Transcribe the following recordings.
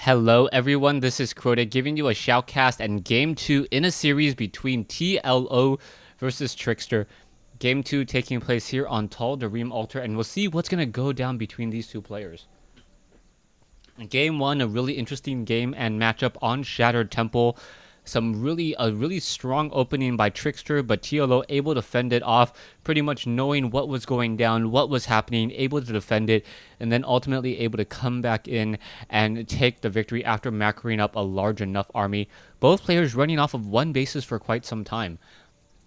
Hello everyone, this is Crota giving you a shoutcast and Game 2 in a series between TLO versus Trickster. Game 2 taking place here on Tall Dream Altar, and we'll see what's going to go down between these two players. Game 1, a really interesting game and matchup on Shattered Temple. A really strong opening by Trickster, but TLO able to fend it off, pretty much knowing what was going down, what was happening, able to defend it, and then ultimately able to come back in and take the victory after macroing up a large enough army. Both players running off of one basis for quite some time.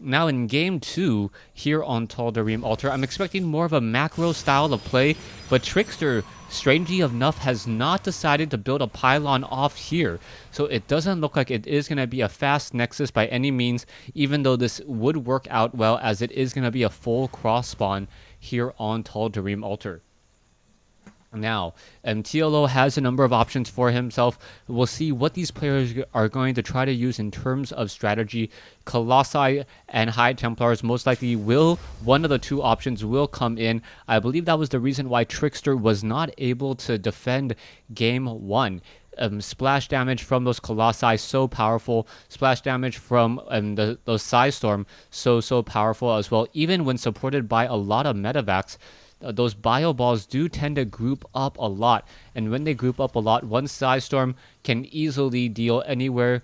Now in Game 2, here on Tall Dream Altar, I'm expecting more of a macro style of play, but Trickster, strangely enough, has not decided to build a pylon off here. So it doesn't look like it is going to be a fast Nexus by any means, even though this would work out well as it is going to be a full cross spawn here on Tall Dream Altar. Now, TLO has a number of options for himself. We'll see what these players are going to try to use in terms of strategy. Colossi and High Templars most likely one of the two options will come in. I believe that was the reason why Trickster was not able to defend Game 1. Splash damage from those Colossi so powerful. Splash damage from those Psystorm so powerful as well. Even when supported by a lot of metavacs, those bio balls do tend to group up a lot, and when they group up a lot, one Psystorm can easily deal anywhere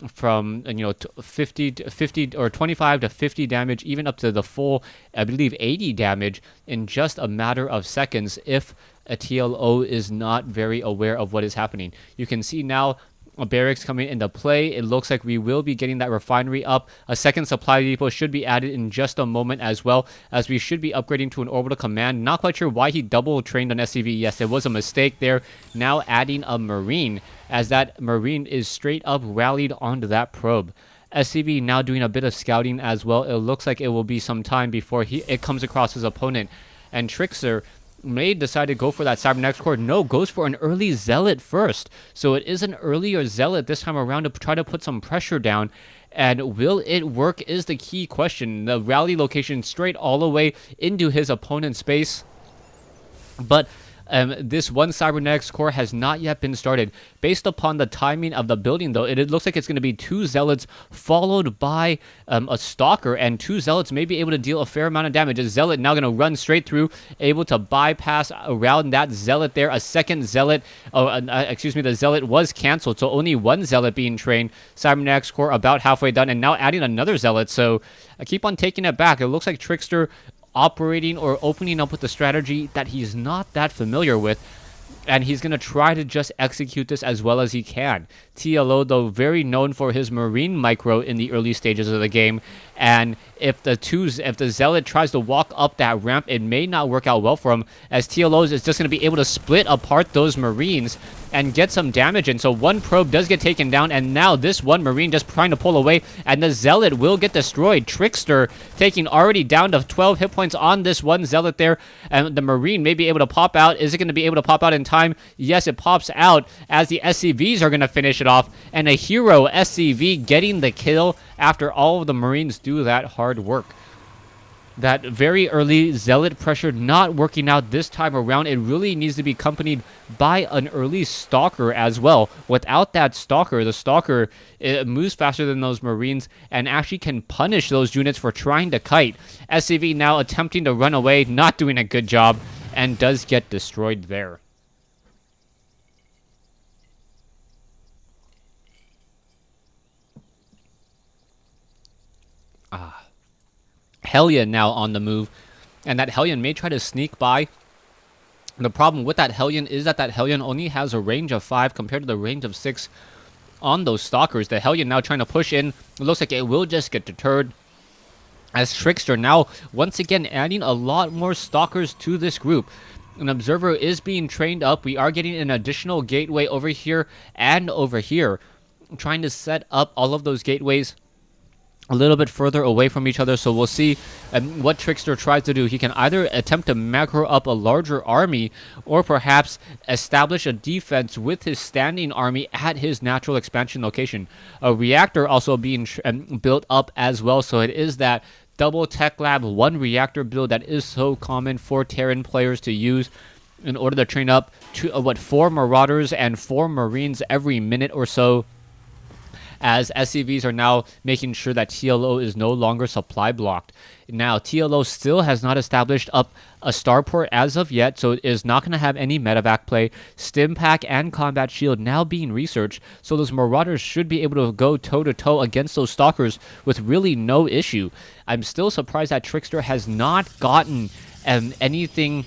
from 50 or 25 to 50 damage, even up to the full, I believe, 80 damage in just a matter of seconds if a TLO is not very aware of what is happening. You can see now a barracks coming into play. It looks like we will be getting that refinery up. A second supply depot should be added in just a moment, as well as we should be upgrading to an orbital command. Not quite sure why he double trained on SCV. Yes, it was a mistake there. Now adding a marine, as that marine is straight up rallied onto that probe. SCV now doing a bit of scouting as well. It looks like it will be some time before it comes across his opponent. And Trickster may decide to go for that Cybernetics Core. No, goes for an early Zealot first. So it is an earlier Zealot this time around to try to put some pressure down. And will it work is the key question. The rally location straight all the way into his opponent's space. But this one Cybernetics Core has not yet been started. Based upon the timing of the building, though, it looks like it's going to be two Zealots followed by a Stalker, and two Zealots may be able to deal a fair amount of damage. A Zealot now going to run straight through, able to bypass around that Zealot there. A second Zealot, the Zealot was canceled, so only one Zealot being trained. Cybernetics Core about halfway done, and now adding another Zealot, so I keep on taking it back. It looks like Trickster operating or opening up with a strategy that he's not that familiar with, and he's going to try to just execute this as well as he can. TLO, though, very known for his marine micro in the early stages of the game, and if the Zealot tries to walk up that ramp, it may not work out well for him, as TLO is just going to be able to split apart those marines and get some damage in. So one probe does get taken down, and now this one marine just trying to pull away, and the Zealot will get destroyed. Trickster taking already down to 12 hit points on this one Zealot there, and the marine may be able to pop out. Is it going to be able to pop out in time? Yes, it pops out as the SCVs are going to finish it off, and a hero SCV getting the kill after all of the marines do that hard work. That very early Zealot pressure not working out this time around. It really needs to be accompanied by an early Stalker as well. Without that Stalker, the Stalker moves faster than those Marines and actually can punish those units for trying to kite. SCV now attempting to run away, not doing a good job, and does get destroyed there. Hellion now on the move, and that Hellion may try to sneak by. The problem with that Hellion is that Hellion only has a range of 5 compared to the range of 6 on those Stalkers. The Hellion now trying to push in. It looks like it will just get deterred, as Trickster now once again adding a lot more Stalkers to this group. An Observer is being trained up. We are getting an additional gateway over here and over here, trying to set up all of those gateways a little bit further away from each other. So we'll see what Trickster tries to do. He can either attempt to macro up a larger army, or perhaps establish a defense with his standing army at his natural expansion location. A reactor also being built up as well, so it is that double tech lab one reactor build that is so common for Terran players to use. in order to train up to 4 Marauders and 4 Marines every minute or so, as SCVs are now making sure that TLO is no longer supply blocked. Now, TLO still has not established up a starport as of yet, so it is not going to have any medevac play. Stim pack and combat shield now being researched, so those Marauders should be able to go toe-to-toe against those Stalkers with really no issue. I'm still surprised that Trickster has not gotten anything...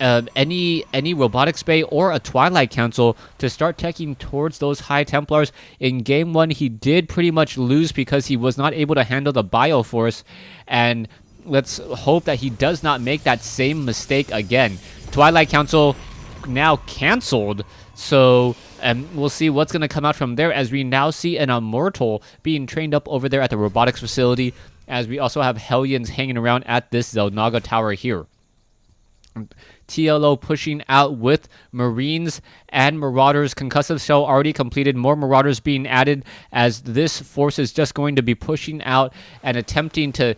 any robotics bay or a Twilight Council to start teching towards those High Templars. In game 1, he did pretty much lose because he was not able to handle the Bioforce, and let's hope that he does not make that same mistake again. Twilight Council now cancelled, so we'll see what's going to come out from there, as we now see an Immortal being trained up over there at the robotics facility, as we also have Hellions hanging around at this Xel'Naga tower here. TLO pushing out with Marines and Marauders. Concussive shell already completed. More Marauders being added, as this force is just going to be pushing out and attempting to,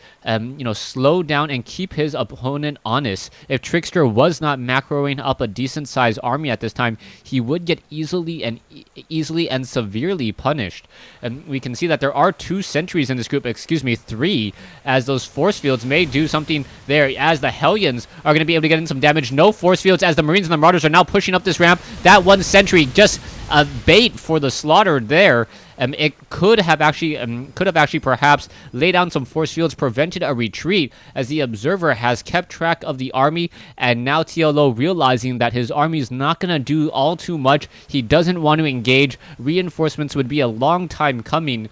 slow down and keep his opponent honest. If Trickster was not macroing up a decent-sized army at this time, he would get easily and severely punished. And we can see that there are 2 sentries in this group, 3, as those force fields may do something there, as the Hellions are going to be able to get in some damage. No force fields, as the Marines and the Marauders are now pushing up this ramp. That 1 sentry just a bait for the slaughter there. It could have actually perhaps laid down some force fields, prevented a retreat, as the Observer has kept track of the army, and now TLO, realizing that his army is not going to do all too much, he doesn't want to engage. Reinforcements would be a long time coming.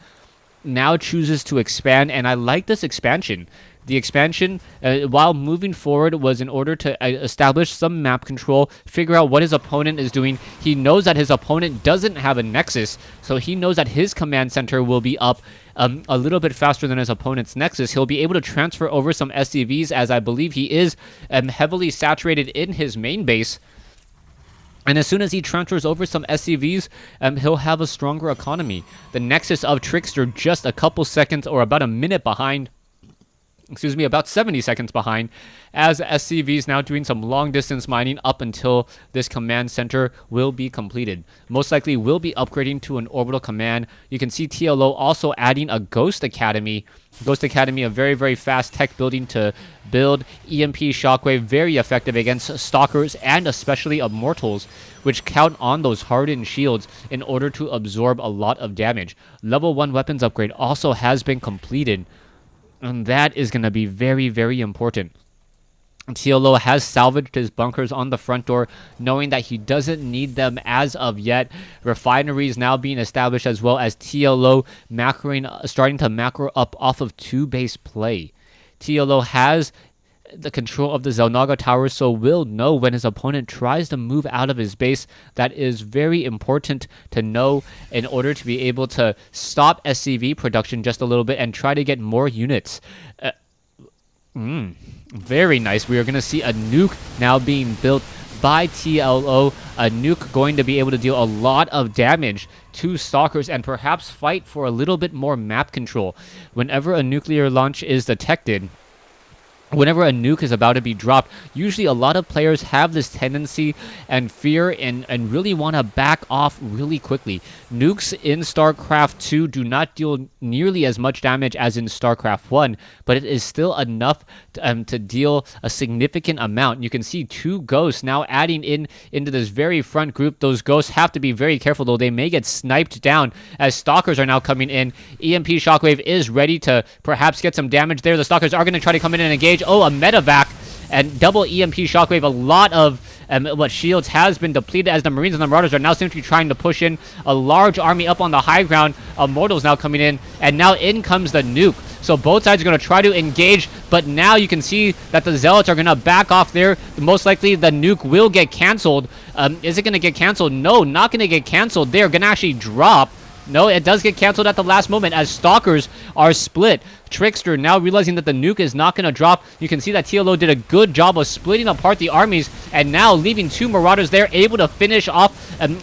Now chooses to expand, and I like this expansion. The expansion, while moving forward, was in order to establish some map control, figure out what his opponent is doing. He knows that his opponent doesn't have a Nexus, so he knows that his command center will be up a little bit faster than his opponent's Nexus. He'll be able to transfer over some SCVs, as I believe he is heavily saturated in his main base. And as soon as he transfers over some SCVs, he'll have a stronger economy. The Nexus of Trickster just a couple seconds or about a minute behind. About 70 seconds behind, as SCVs now doing some long-distance mining up until this command center will be completed. Most likely will be upgrading to an orbital command. You can see TLO also adding a Ghost Academy. Ghost Academy, a very, very fast tech building to build EMP Shockwave, very effective against Stalkers and especially Immortals, which count on those hardened shields in order to absorb a lot of damage. Level 1 weapons upgrade also has been completed, and that is going to be very, very important. TLO has salvaged his bunkers on the front door, knowing that he doesn't need them as of yet. Refineries now being established, as well as TLO starting to macro up off of 2 base play. TLO has the control of the Xel'Naga tower, so will know when his opponent tries to move out of his base. That is very important to know in order to be able to stop SCV production just a little bit and try to get more units. Very nice. We are going to see a nuke now being built by TLO. A nuke going to be able to deal a lot of damage to Stalkers and perhaps fight for a little bit more map control. Whenever a nuclear launch is detected, whenever a nuke is about to be dropped, usually a lot of players have this tendency and fear and really want to back off really quickly. Nukes in StarCraft 2 do not deal nearly as much damage as in StarCraft 1, but it is still enough to deal a significant amount. You can see 2 ghosts now adding into this very front group. Those ghosts have to be very careful, though. They may get sniped down as Stalkers are now coming in. EMP Shockwave is ready to perhaps get some damage there. The Stalkers are going to try to come in and engage. Oh, a medevac and double EMP Shockwave. A lot of shields has been depleted, as the Marines and the Marauders are now simply trying to push in a large army up on the high ground. Immortals now coming in, and now in comes the nuke. So both sides are going to try to engage, but now you can see that the Zealots are going to back off there. Most likely the nuke will get canceled. Is it going to get canceled? No, not going to get canceled. They're going to actually drop. No, it does get canceled at the last moment as Stalkers are split. Trickster now realizing that the nuke is not going to drop. You can see that TLO did a good job of splitting apart the armies and now leaving 2 Marauders there, able to finish off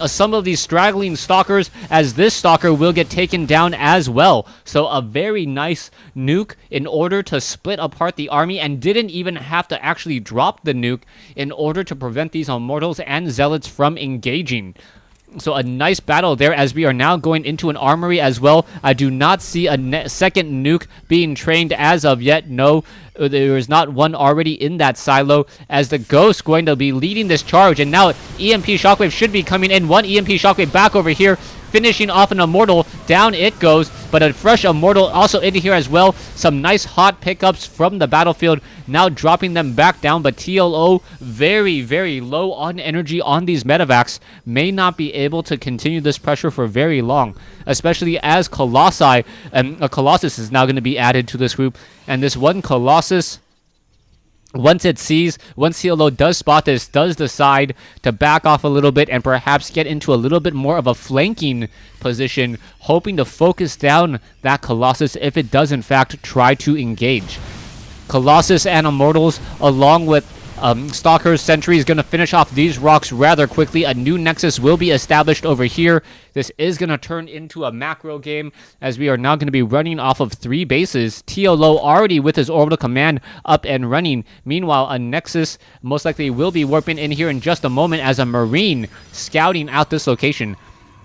some of these straggling Stalkers, as this Stalker will get taken down as well. So a very nice nuke in order to split apart the army, and didn't even have to actually drop the nuke in order to prevent these Immortals and Zealots from engaging. So a nice battle there as we are now going into an armory as well. I do not see a second nuke being trained as of yet. No, there is not one already in that silo, as the Ghost going to be leading this charge. And now EMP Shockwave should be coming in. One EMP Shockwave back over here, finishing off an Immortal. Down it goes, but a fresh Immortal also in here as well. Some nice hot pickups from the battlefield, now dropping them back down. But TLO very, very low on energy on these medevacs, may not be able to continue this pressure for very long, especially as Colossi, a Colossus is now going to be added to this group. And this one Colossus, once TLO does spot this, does decide to back off a little bit and perhaps get into a little bit more of a flanking position, hoping to focus down that Colossus if it does in fact try to engage. Colossus and Immortals, along with Stalker's Sentry, is going to finish off these rocks rather quickly. A new Nexus will be established over here. This is going to turn into a macro game, as we are now going to be running off of 3 bases. TLO already with his orbital command up and running. Meanwhile, a Nexus most likely will be warping in here in just a moment, as a Marine scouting out this location.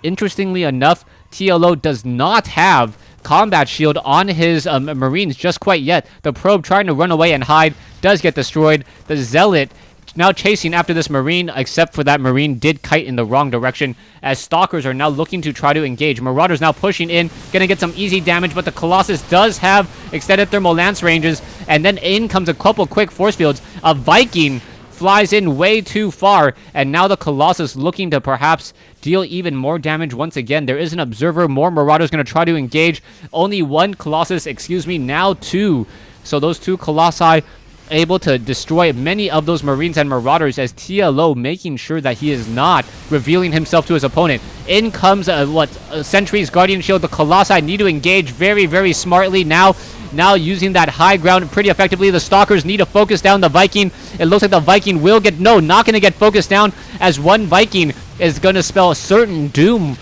Interestingly enough, TLO does not have combat shield on his Marines just quite yet. The probe trying to run away and hide does get destroyed. The Zealot now chasing after this Marine, except for that Marine did kite in the wrong direction, as Stalkers are now looking to try to engage. Marauders now pushing in, gonna get some easy damage, but the Colossus does have extended thermal lance ranges, and then in comes a couple quick force fields. A Viking flies in way too far, and now the Colossus looking to perhaps deal even more damage once again. There is an observer. More Marauders going to try to engage. Only one Colossus, now 2. So those 2 Colossi able to destroy many of those Marines and Marauders, as TLO making sure that he is not revealing himself to his opponent. In comes Sentry's Guardian Shield. The Colossi need to engage very, very smartly now using that high ground pretty effectively. The Stalkers need to focus down the Viking. It looks like the Viking will get... No, not going to get focused down, as one Viking is going to spell a certain doom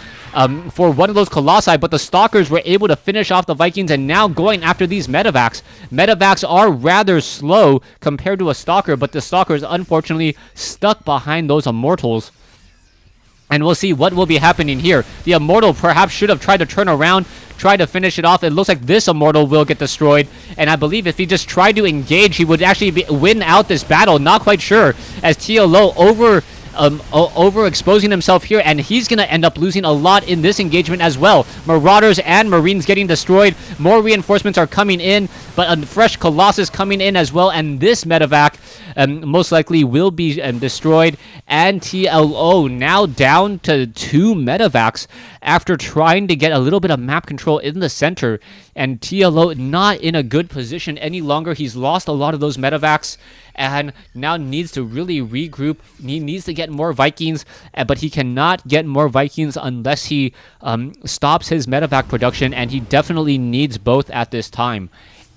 for one of those Colossi, but the Stalkers were able to finish off the Vikings, and now going after these medevacs. Medevacs are rather slow compared to a Stalker, but the Stalkers unfortunately stuck behind those Immortals. And we'll see what will be happening here. The Immortal perhaps should have tried to turn around, try to finish it off. It looks like this Immortal will get destroyed, and I believe if he just tried to engage, he would actually win out this battle. Not quite sure, as TLO overexposing himself here, and he's going to end up losing a lot in this engagement as well. Marauders and Marines getting destroyed. More reinforcements are coming in, but a fresh Colossus coming in as well, and this medevac most likely will be destroyed. And TLO now down to 2 medevacs after trying to get a little bit of map control in the center, and TLO not in a good position any longer. He's lost a lot of those medevacs and now needs to really regroup. He needs to get more Vikings, but he cannot get more Vikings unless he stops his medevac production, and he definitely needs both at this time.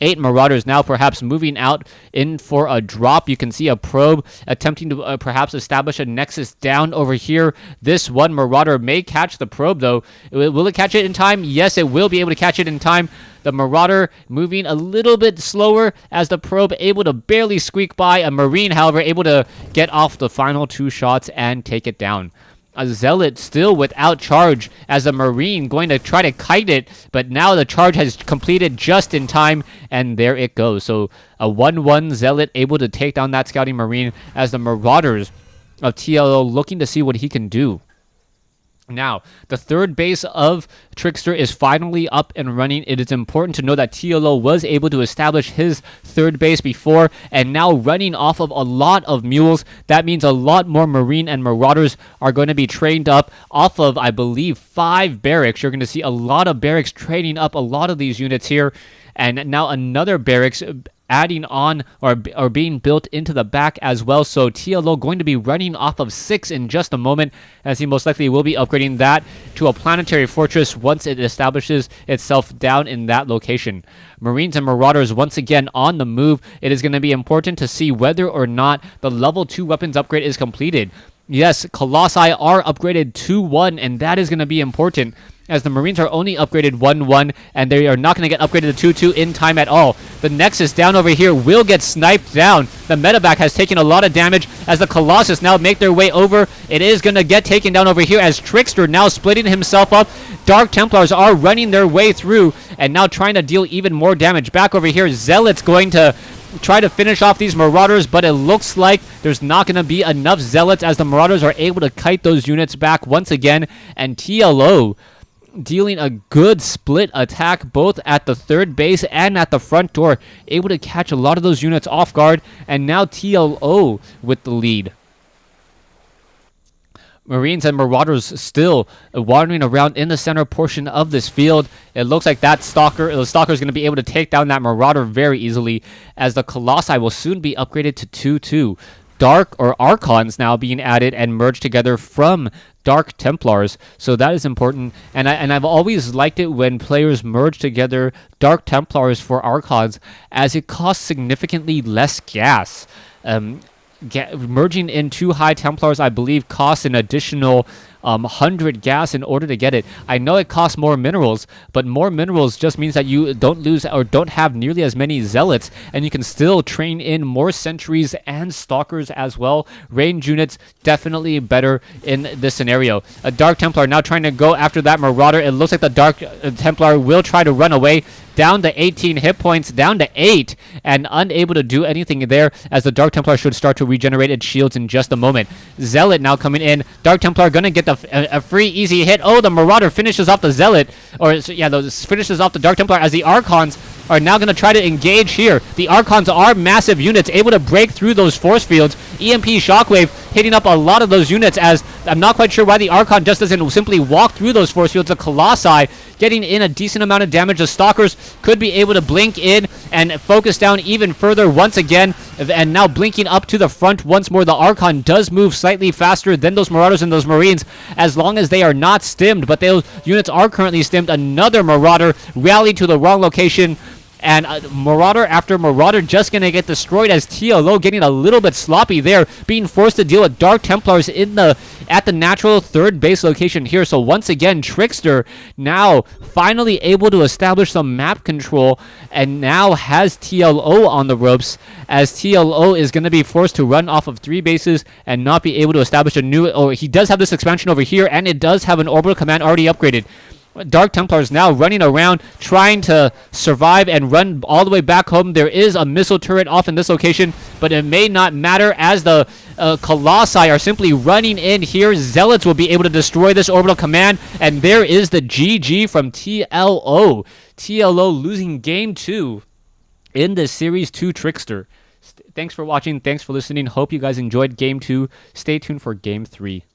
8 Marauders now perhaps moving out in for a drop. You can see a probe attempting to perhaps establish a nexus down over here. This one Marauder may catch the probe, though. Will it catch it in time? Yes, it will be able to catch it in time. The Marauder moving a little bit slower, as the probe able to barely squeak by. A Marine, however, able to get off the final 2 shots and take it down. A Zealot still without charge, as a Marine going to try to kite it, but now the charge has completed just in time, and there it goes. So a 1-1 Zealot able to take down that scouting Marine, as the Marauders of TLO looking to see what he can do. Now, the 3rd base of Trickster is finally up and running. It is important to know that TLO was able to establish his 3rd base before, and now running off of a lot of mules. That means a lot more Marine and Marauders are going to be trained up off of, I believe, 5 barracks. You're going to see a lot of barracks training up a lot of these units here, and now another barracks adding on or being built into the back as well. So TLO going to be running off of 6 in just a moment, as he most likely will be upgrading that to a planetary fortress once it establishes itself down in that location. Marines and Marauders once again on the move. It is going to be important to see whether or not the level 2 weapons upgrade is completed. Yes, Colossi are upgraded 2-1, and that is going to be important, as the Marines are only upgraded 1-1, and they are not going to get upgraded to 2-2 in time at all. The Nexus down over here will get sniped down. The medevac has taken a lot of damage as the Colossus now make their way over. It is going to get taken down over here as Trickster now splitting himself up. Dark Templars are running their way through and now trying to deal even more damage. Back over here, Zealot's going to try to finish off these Marauders, but it looks like there's not going to be enough Zealots as the Marauders are able to kite those units back once again, and TLO dealing a good split attack both at the third base and at the front door, able to catch a lot of those units off guard, and now TLO with the lead. Marines and Marauders still wandering around in the center portion of this field. It looks like the Stalker is going to be able to take down that Marauder very easily, as the Colossi will soon be upgraded to 2-2. Dark or Archons now being added and merged together from Dark Templars, so that is important. And I've always liked it when players merge together Dark Templars for Archons, as it costs significantly less gas. Merging in 2 High Templars, I believe, costs an additional 100 gas in order to get it. I know it costs more minerals, but more minerals just means that you don't lose or don't have nearly as many Zealots, and you can still train in more Sentries and Stalkers as well. Range units definitely better in this scenario. A Dark Templar now trying to go after that Marauder. It looks like the Dark Templar will try to run away. Down to 18 hit points, down to 8, and unable to do anything there, as the Dark Templar should start to regenerate its shields in just a moment. Zealot now coming in. Dark Templar going to get a free easy hit. Oh, the Marauder finishes off the Zealot, finishes off the Dark Templar, as the Archons are now going to try to engage here. The Archons are massive units, able to break through those force fields. EMP Shockwave hitting up a lot of those units, as I'm not quite sure why the Archon just doesn't simply walk through those force fields. The Colossi getting in a decent amount of damage. The Stalkers could be able to blink in and focus down even further once again, and now blinking up to the front once more. The Archon does move slightly faster than those Marauders and those Marines, as long as they are not stimmed, but those units are currently stimmed. Another Marauder rallied to the wrong location, and Marauder after Marauder just going to get destroyed, as TLO getting a little bit sloppy there, being forced to deal with Dark Templars at the natural third base location here. So once again, Trickster now finally able to establish some map control, and now has TLO on the ropes, as TLO is going to be forced to run off of 3 bases and not be able to establish a new... Oh, he does have this expansion over here, and it does have an orbital command already upgraded. Dark Templars now running around, trying to survive and run all the way back home. There is a missile turret off in this location, but it may not matter, as the Colossi are simply running in here. Zealots will be able to destroy this orbital command, and there is the GG from TLO. TLO losing Game 2 in this series to Trickster. Thanks for watching. Thanks for listening. Hope you guys enjoyed Game 2. Stay tuned for Game 3.